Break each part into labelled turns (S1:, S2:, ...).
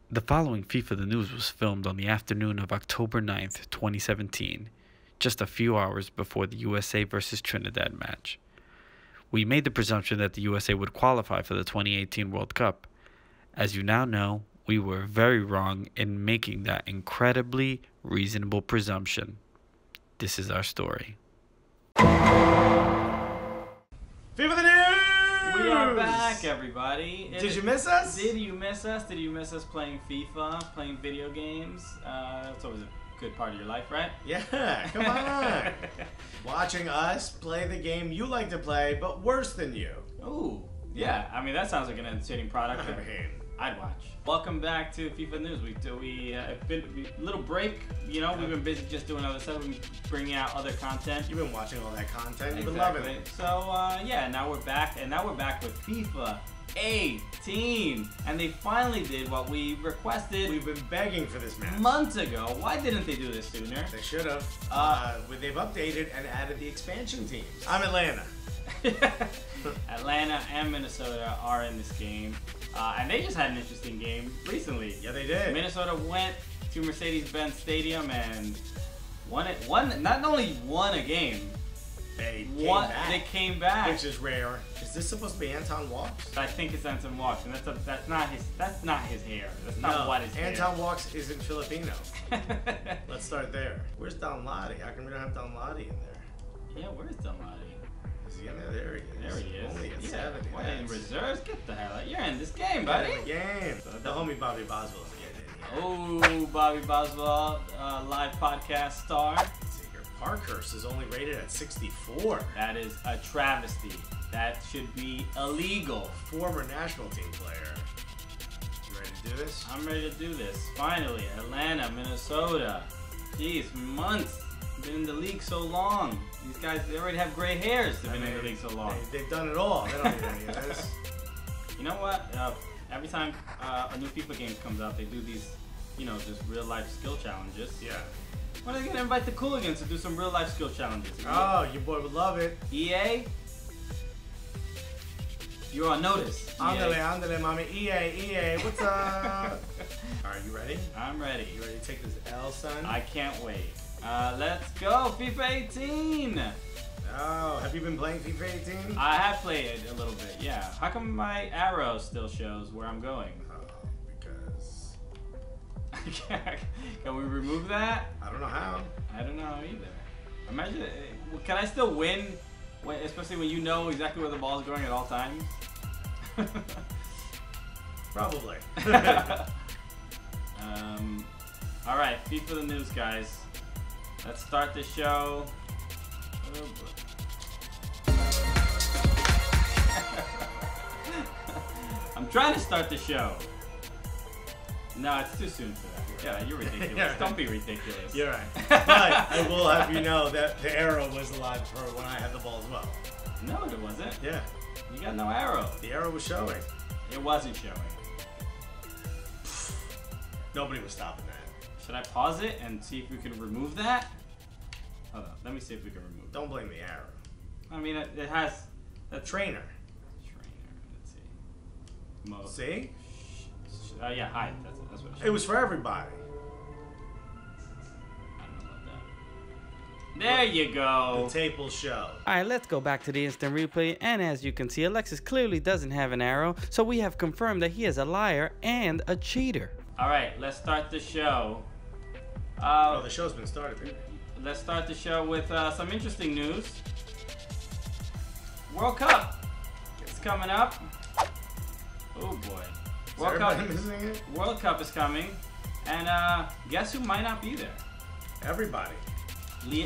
S1: The following FIFA The News was filmed on the afternoon of October 9th, 2017, just a few hours before the USA vs Trinidad match. We made the presumption that the USA would qualify for the 2018 World Cup. As you now know, we were very wrong in making that incredibly reasonable presumption. This is our story.
S2: FIFA The News!
S3: We are back, everybody.
S2: Did you miss us?
S3: Did you miss us? Did you miss us playing FIFA, playing video games? That's always a good part of your life, right?
S2: Yeah, come on. Watching us play the game you like to play, but worse than you.
S3: Ooh, yeah. I mean, that sounds like an entertaining product.
S2: I mean,
S3: I'd watch. Welcome back to FIFA News. We been a little break. You know, we've been busy just doing other stuff. We've been bringing out other content.
S2: You've been watching all that content. You've been
S3: Exactly.
S2: loving it.
S3: So yeah, now we're back, and now we're back with FIFA 18, and they finally did what we requested.
S2: We've been begging for this match
S3: months ago. Why didn't they do this sooner?
S2: They should have. They've updated and added the expansion teams. I'm Atlanta.
S3: Atlanta and Minnesota are in this game, and they just had an interesting game recently.
S2: Yeah, they did.
S3: Minnesota went to Mercedes-Benz Stadium and won it. Not only won a game,
S2: They
S3: came back,
S2: which is rare. Is this supposed to be Anton Walks?
S3: I think it's Anton Walks, and that's not his hair. That's not
S2: No,
S3: what his
S2: Anton
S3: hair.
S2: Walks isn't Filipino. Let's start there. Where's Don Lottie? How come we don't have Don Lottie in there?
S3: Yeah, where's Donati?
S2: Is he in there? There he is.
S3: There he is.
S2: Only at
S3: Yeah.
S2: 70.
S3: What, in reserves? Get the hell out. You're in this game,
S2: Got
S3: buddy.
S2: in the game. The homie Bobby Boswell's getting in here.
S3: Oh, Bobby Boswell, live podcast star.
S2: Let's see here. Parkhurst is only rated at 64.
S3: That is a travesty. That should be illegal.
S2: Former national team player. You ready to do this?
S3: I'm ready to do this. Finally, Atlanta, Minnesota. Jeez, months. Been in the league so long. These guys, they already have gray hairs. They've been in the league so long.
S2: They've done it all. They don't need any of this.
S3: You know what? Every time a new FIFA game comes out, they do these, just real life skill challenges.
S2: Yeah.
S3: When are they gonna invite the Cooligans to do some real life skill challenges?
S2: Oh, your boy would love it.
S3: EA, you're on notice.
S2: Andale, mommy. EA, what's up? Alright, you ready?
S3: I'm ready.
S2: You ready to take this L, son?
S3: I can't wait. Let's go, FIFA 18.
S2: Oh, have you been playing FIFA 18?
S3: I have played a little bit, yeah. How come my arrow still shows where I'm going?
S2: Oh, because...
S3: Can we remove that?
S2: I don't know how.
S3: I don't know either. Imagine, can I still win, especially when you know exactly where the ball is going at all times?
S2: Probably.
S3: All right, FIFA The News, guys. Let's start the show. Oh, boy. I'm trying to start the show. No, it's too soon for that. Yeah, you're ridiculous.
S2: Yeah.
S3: Don't be ridiculous.
S2: You're right. But I will have you know that the arrow was alive for when I had the ball as well.
S3: No, it wasn't.
S2: Yeah.
S3: You got no arrow.
S2: The arrow was showing.
S3: It wasn't showing.
S2: Nobody was stopping that.
S3: Should I pause it and see if we can remove that? Hold on. Let me see if we can remove it.
S2: Don't blame the arrow.
S3: I mean, it has
S2: The trainer.
S3: Let's see. Mode.
S2: See?
S3: Yeah, hide. That's what
S2: It was for everybody.
S3: I don't know about that. There you go.
S2: The tape will show.
S1: Alright, let's go back to the instant replay, and as you can see, Alexis clearly doesn't have an arrow, so we have confirmed that he is a liar and a cheater.
S3: Alright, let's start the show.
S2: Oh, the show's been started, baby.
S3: Let's start the show with some interesting news. World Cup is coming up. Oh boy.
S2: Missing it?
S3: World Cup is coming. And guess who might not be there?
S2: Everybody.
S3: Ooh!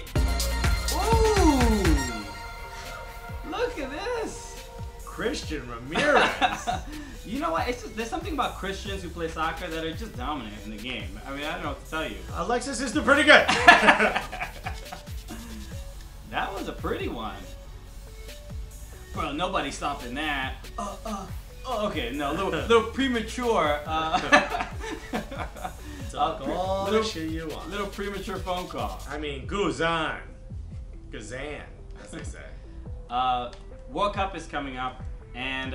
S3: Look at this!
S2: Christian Ramirez.
S3: You know what? There's something about Christians who play soccer that are just dominant in the game. I mean, I don't know what to tell you.
S2: Alexis is still pretty good.
S3: That was a pretty one. Bro, nobody's stopping that. Okay, no, little premature.
S2: Talk all the shit you want.
S3: Little premature phone call.
S2: I mean, Guzan. Gazan, as they say.
S3: World Cup is coming up, and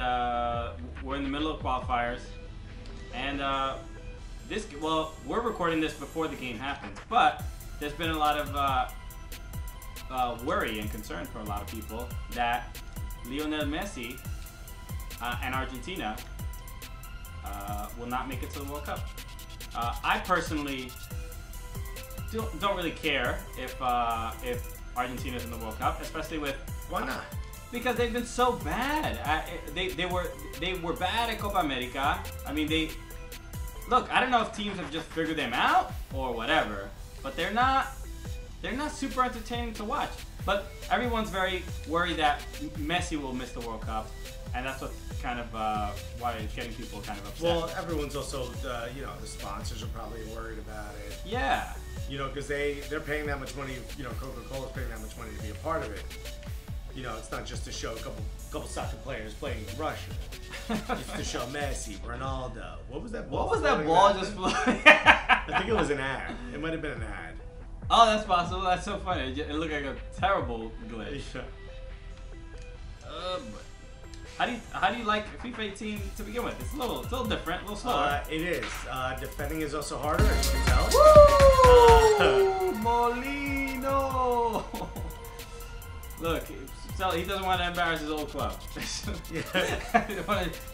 S3: we're in the middle of qualifiers. And well, we're recording this before the game happens, but there's been a lot of worry and concern for a lot of people that Lionel Messi and Argentina will not make it to the World Cup. I personally don't really care if Argentina's in the World Cup, especially with
S2: Why not?
S3: because they've been so bad. They were bad at Copa America. I mean, look. I don't know if teams have just figured them out or whatever, but they're not super entertaining to watch. But everyone's very worried that Messi will miss the World Cup, and that's what's kind of why it's getting people kind of upset.
S2: Well, everyone's also, you know, the sponsors are probably worried about it.
S3: Yeah.
S2: You know, because they're paying that much money. You know, Coca-Cola's paying that much money to be a part of it. You know, it's not just to show a couple soccer players playing in Russia. It's to show Messi, Ronaldo. What was that ball?
S3: What was that ball just floating?
S2: I think it was an ad. It might have been an ad.
S3: Oh, that's possible. That's so funny. It looked like a terrible glitch.
S2: Yeah.
S3: How do you like FIFA 18 to begin with? It's a little different, a little slower.
S2: It is. Defending is also harder, as you can tell.
S3: Woo! Molino! Look, so he doesn't want to embarrass his old club.
S2: Yeah.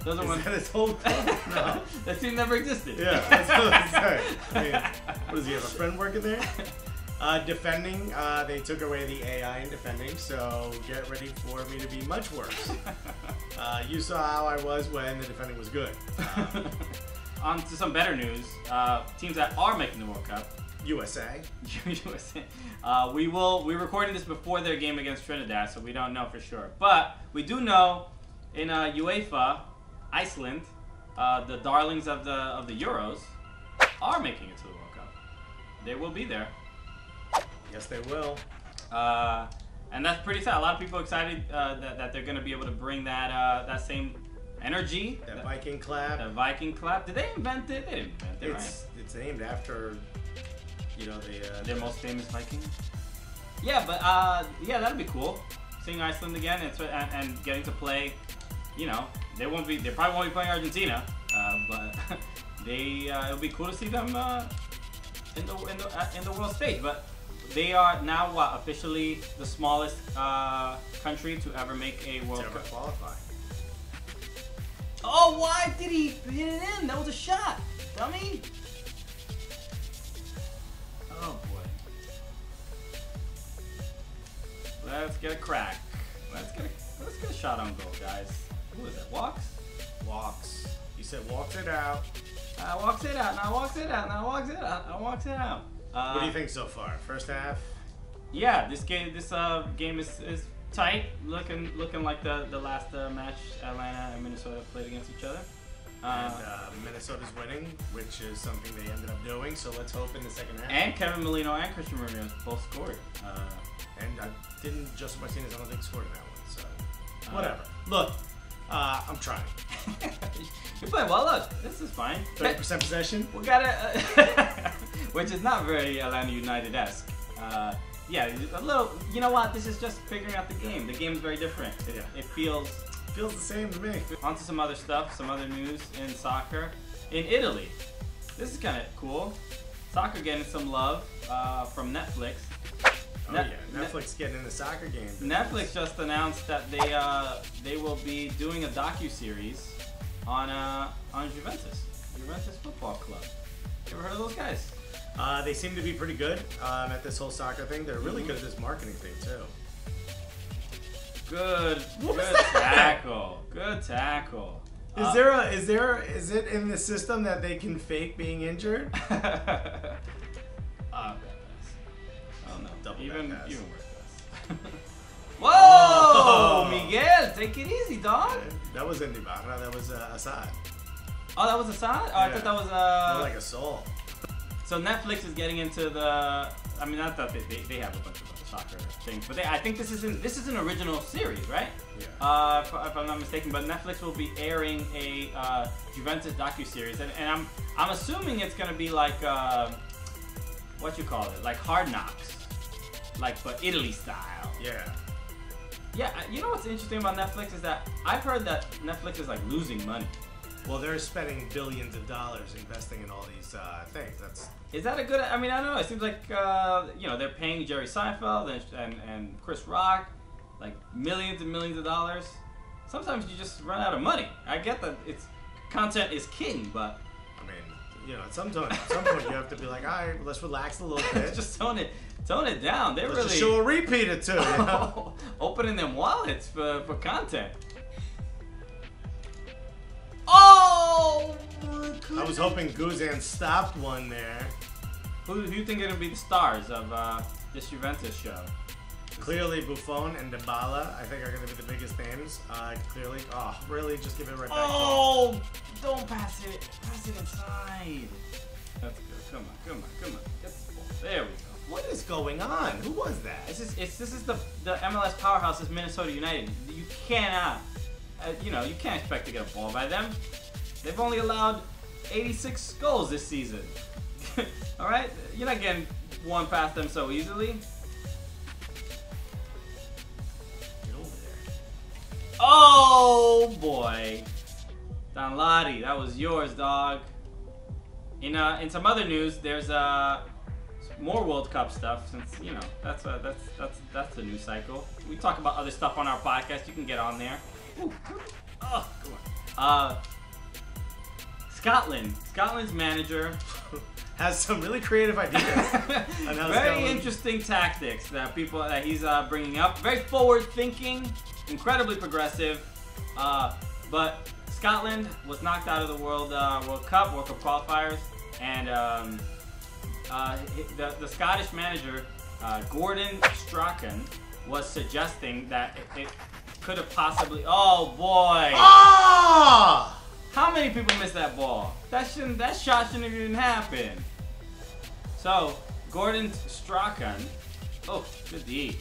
S3: Doesn't want
S2: that his whole club? No.
S3: That team never existed.
S2: Yeah, that's what I'm saying. I mean, what does he have, a friend working there? Defending, they took away the AI in defending, so get ready for me to be much worse. You saw how I was when the defending was good.
S3: On to some better news. Teams that are making the World Cup.
S2: USA.
S3: USA. We're recording this before their game against Trinidad, so we don't know for sure. But we do know in UEFA, Iceland, the darlings of the Euros, are making it to the World Cup. They will be there.
S2: Yes, they will.
S3: And that's pretty sad. A lot of people are excited that they're going to be able to bring that same energy.
S2: That Viking clap.
S3: The Viking clap. Did they invent it? They didn't invent it, right?
S2: It's named after, you know,
S3: their most famous Viking. Yeah, but yeah, that'd be cool. Seeing Iceland again and getting to play. You know, they probably won't be playing Argentina, but it'll be cool to see them in the world stage. But they are now officially the smallest country to ever make a World Cup.
S2: Qualify.
S3: Oh, why did he hit it in? That was a shot, dummy. Oh boy. Let's get a crack. Let's get a shot on goal, guys. Who is it? Walks?
S2: Walks. He said walks it out.
S3: Walks it out. Now walks it out. Now walks it out. Now walks it out.
S2: What do you think so far? First half?
S3: Yeah, this game is tight. Looking like the last match Atlanta and Minnesota played against each other.
S2: And Minnesota's winning, which is something they ended up doing. So let's hope in the second half.
S3: And Kevin Molino and Christian Ramirez both scored.
S2: And Joseph Martinez, I don't think scored in that one. So whatever. Look, I'm trying.
S3: You play well. Look, this is fine.
S2: 30% possession.
S3: We got it, which is not very Atlanta United-esque. Yeah, a little. You know what? This is just figuring out the game. The game's very different. It feels
S2: the same to me.
S3: On to some other stuff, some other news in soccer. In Italy, this is kind of cool. Soccer getting some love from Netflix.
S2: Netflix getting in the soccer game.
S3: Netflix just announced that they will be doing a docu-series on Juventus Football Club. You ever heard of those guys?
S2: They seem to be pretty good at this whole soccer thing. They're really good at this marketing thing too.
S3: Good tackle. Good tackle.
S2: Is it in the system that they can fake being injured?
S3: Oh no, even worse. Whoa,
S2: Oh.
S3: Miguel, take it easy, dog.
S2: That wasn't Ibarra, that was Assad.
S3: Oh, that was Assad? Oh, I thought that was
S2: more like a soul.
S3: So Netflix is getting into the. I mean, I thought they have a bunch of other soccer things, but I think this is an original series, right?
S2: Yeah.
S3: If I'm not mistaken, but Netflix will be airing a Juventus docu-series, and I'm assuming it's gonna be like what you call it, like Hard Knocks, like but Italy style.
S2: Yeah.
S3: Yeah. You know what's interesting about Netflix is that I've heard that Netflix is like losing money.
S2: Well, they're spending billions of dollars investing in all these things.
S3: Is that a good? I mean, I don't know. It seems like they're paying Jerry Seinfeld and Chris Rock like millions and millions of dollars. Sometimes you just run out of money. I get that content is king, but
S2: I mean, at some point you have to be like, all right, let's relax a little bit.
S3: just tone it down. Let's
S2: just show a repeat or two.
S3: Opening them wallets for content. Oh!
S2: I was hoping Guzan stopped one there.
S3: Who do you think are going to be the stars of this Juventus show?
S2: Clearly Buffon and Dybala, I think, are going to be the biggest names. Clearly. Oh, really? Just give it right back.
S3: Oh! Don't pass it. Pass it inside. That's good. Come on. Get the ball. There we go.
S2: What is going on? Who was that?
S3: This is the MLS powerhouse is Minnesota United. You cannot... you can't expect to get a ball by them. They've only allowed 86 goals this season. All right, you're not getting one past them so easily.
S2: Get over there.
S3: Oh boy, Danladi, that was yours, dog. In some other news, there's more World Cup stuff. Since that's the news cycle. We talk about other stuff on our podcast. You can get on there. Ooh. Oh, come on. Scotland's manager
S2: has some really creative ideas.
S3: Very interesting tactics that he's bringing up. Very forward-thinking, incredibly progressive. But Scotland was knocked out of the World Cup qualifiers, and the Scottish manager Gordon Strachan was suggesting that it could have possibly. Oh boy!
S2: Ah!
S3: How many people missed that ball? That shot shouldn't have even happened. So Gordon Strachan, oh good D.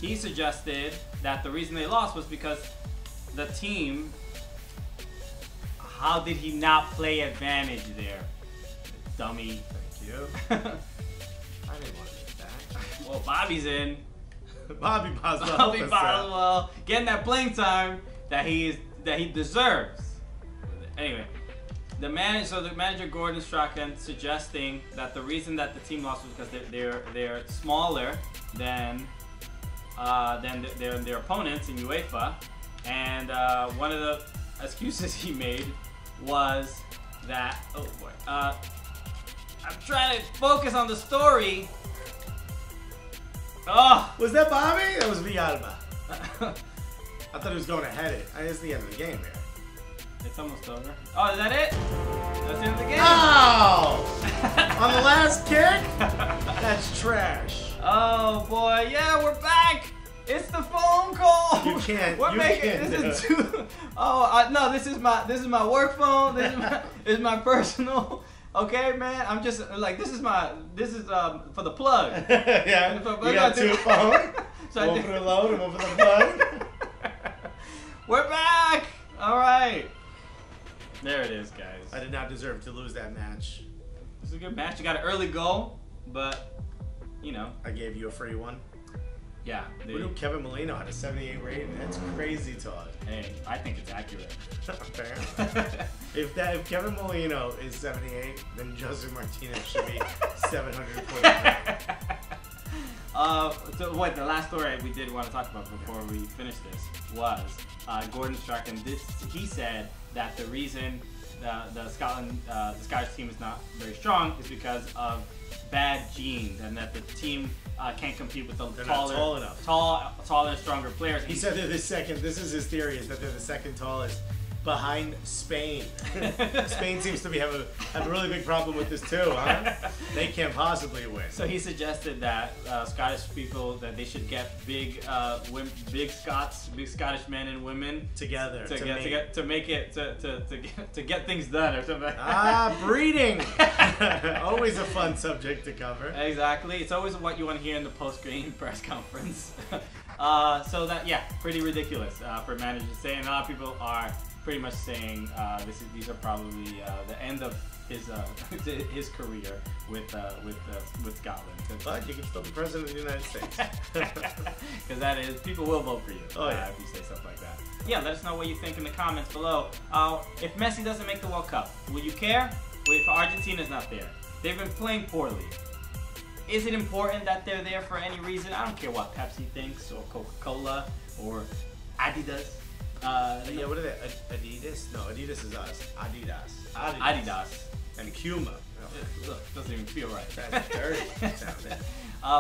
S3: He suggested that the reason they lost was because the team. How did he not play advantage there, dummy?
S2: Thank you. I didn't want to get that.
S3: Well, Bobby's in.
S2: Bobby Boswell
S3: getting that playing time that he deserves. Anyway, the manager Gordon Strachan suggesting that the reason that the team lost was because they're smaller than their opponents in UEFA, and one of the excuses he made was that I'm trying to focus on the story. Oh!
S2: Was that Bobby? That was Villalba. I thought he was going to head it. It's the end of the game here.
S3: It's almost over. Oh, is that it? That's the end of the game.
S2: Oh! On the last kick? That's trash.
S3: Oh boy, yeah, we're back. It's the phone call.
S2: You can't.
S3: We're making this is no, this is my work phone. This is my personal. Okay, man, I'm just like this is for the plug.
S2: Yeah, you got two phones.
S3: So
S2: one for the load and one for the plug.
S3: We're back. All right. There it is, guys.
S2: I did not deserve to lose that match.
S3: This is a good match. You got an early goal, but
S2: I gave you a free one.
S3: Yeah.
S2: Who knew Kevin Molino had a 78 rating? That's crazy talk.
S3: Hey, I think it's accurate.
S2: Fair. If Kevin Molino is 78, then Joseph Martinez should be 740.
S3: So what the last story we did want to talk about before we finish this was Gordon Strachan. He said that the reason the Scottish team is not very strong is because of bad genes, and that the team can't compete with the taller and stronger players.
S2: He said they're the second. This is his theory: is that they're the second tallest behind Spain. Spain seems to have a really big problem with this too, huh? They can't possibly win.
S3: So he suggested that Scottish people that they should get big Scottish men and women
S2: together
S3: to get things done or something.
S2: Breeding. Always a fun subject to cover.
S3: Exactly. It's always what you want to hear in the post-game press conference. So that pretty ridiculous for managers to say, and a lot of people are pretty much saying these are probably the end of his career with Scotland.
S2: But you can still be president of the United States.
S3: Because that is, people will vote for you if you say stuff like that. Yeah, let us know what you think in the comments below. If Messi doesn't make the World Cup, will you care? If Argentina's not there, they've been playing poorly. Is it important that they're there for any reason? I don't care what Pepsi thinks, or Coca-Cola, or Adidas.
S2: Yeah, what are they? Adidas? No, Adidas is us.
S3: Adidas.
S2: And Puma.
S3: Oh. Look, doesn't even feel right.
S2: That's dirty.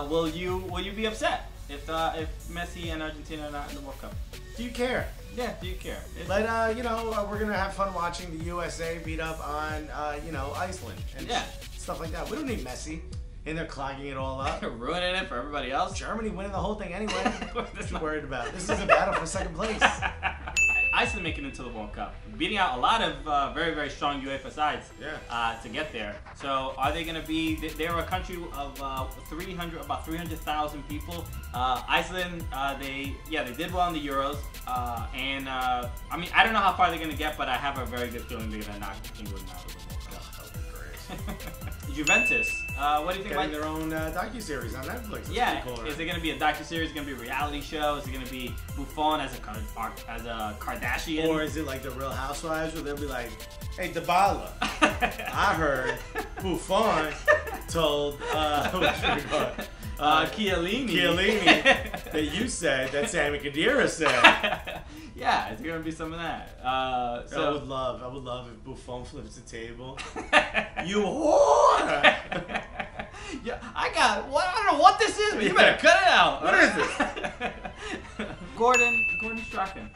S3: Will you be upset if Messi and Argentina are not in the World Cup?
S2: Do you care?
S3: Yeah, do you care?
S2: But you know, we're gonna have fun watching the USA beat up on you know, Iceland and stuff like that. We don't need Messi in there clogging it all up,
S3: ruining it for everybody else.
S2: Germany winning the whole thing anyway. What you worried about? This is a battle for second place.
S3: Iceland making it to the World Cup, beating out a lot of very, very strong UEFA sides to get there. So are they going to be? They're a country of about 300,000 people. Iceland, they did well in the Euros, and I mean, I don't know how far they're going to get, but I have a very good feeling they're going to knock England out of the World Cup.
S2: That would be great.
S3: Juventus. What do you think
S2: Getting
S3: about
S2: their own docuseries on Netflix? That's
S3: yeah,
S2: pretty cool, right?
S3: Is it going to be a docuseries? Is it going to be a reality show? Is it going to be Buffon as a Kardashian?
S2: Or is it like the Real Housewives where they'll be like, hey, Dybala, I heard Buffon told
S3: Chiellini
S2: that you said that Sammy Khedira said.
S3: Yeah, it's gonna be some of that.
S2: I would love if Buffon flips the table. You whore!
S3: Yeah, I don't know what this is, but you better cut it out.
S2: What is this?
S3: Gordon Strachan,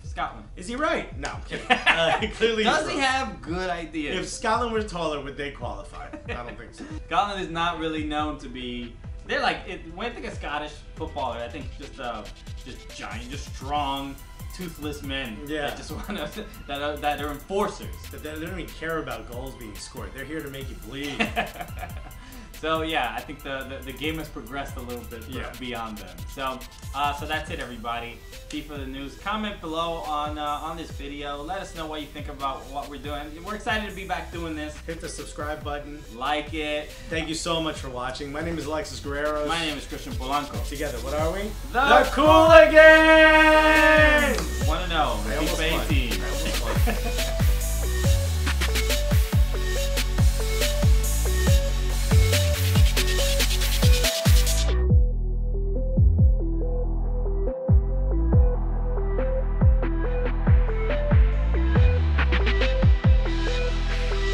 S3: Scotland.
S2: Is he right? No, I'm kidding. Clearly,
S3: does he have good ideas?
S2: If Scotland were taller, would they qualify? I don't think so.
S3: Scotland is not really known to be. They're like when I think of Scottish footballer, I think just giant, just strong, toothless men.
S2: Yeah.
S3: That just want to that are enforcers.
S2: But they don't even care about goals being scored. They're here to make you bleed.
S3: So yeah, I think the game has progressed a little bit beyond them. So that's it, everybody. FIFA the news. Comment below on this video. Let us know what you think about what we're doing. We're excited to be back doing this.
S2: Hit the subscribe button.
S3: Like it.
S2: Thank you so much for watching. My name is Alexis Guerrero.
S3: My name is Christian Polanco.
S2: Together, what are we?
S3: The
S2: Cooligans!
S3: Want to know? FIFA 18.